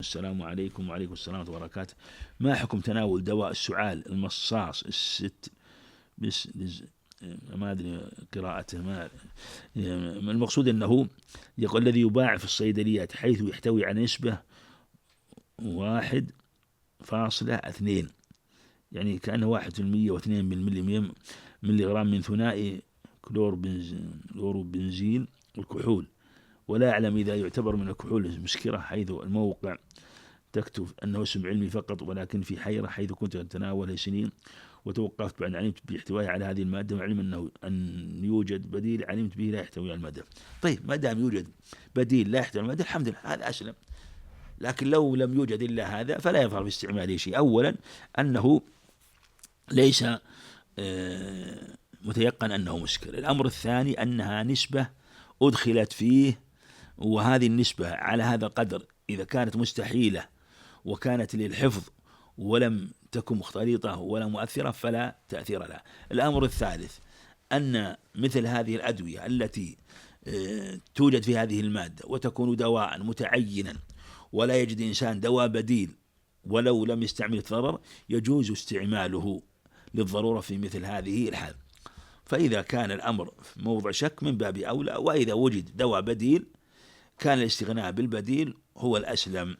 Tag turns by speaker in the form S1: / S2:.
S1: السلام عليكم وعليكم السلام ورحمة الله وبركاته. ما حكم تناول دواء السعال المصاص الست بس ما أدري قراءته ما المقصود أنه يقول الذي يباع في الصيدليات حيث يحتوي على نسبة 1.2، يعني كأنه 1% و2 ملي غرام من ثنائي كلوروبنزين والكحول، ولا أعلم إذا يعتبر من الكحول المسكرة، حيث الموقع تكتب أنه اسم علمي فقط، ولكن في حيرة حيث كنت أتناوله سنين وتوقفت بعد علمت باحتوائه على هذه المادة، وعلم أنه أن يوجد بديل علمت به لا يحتوي على المادة. طيب ما دام يوجد بديل لا يحتوي على المادة الحمد لله، هذا أسلم. لكن لو لم يوجد إلا هذا فلا يظهر في استعماله شيء. أولا أنه ليس متيقن أنه مسكر. الأمر الثاني أنها نسبة أدخلت فيه، وهذه النسبة على هذا القدر إذا كانت مستحيلة وكانت للحفظ ولم تكن مختلطة ولا مؤثرة فلا تأثير لها. الأمر الثالث أن مثل هذه الأدوية التي توجد في هذه المادة وتكون دواء متعينا ولا يجد إنسان دواء بديل ولو لم يستعمل الضرر، يجوز استعماله للضرورة في مثل هذه الحال. فإذا كان الأمر موضع شك من باب أولى، وإذا وجد دواء بديل كان الاستغناء بالبديل هو الأسلم.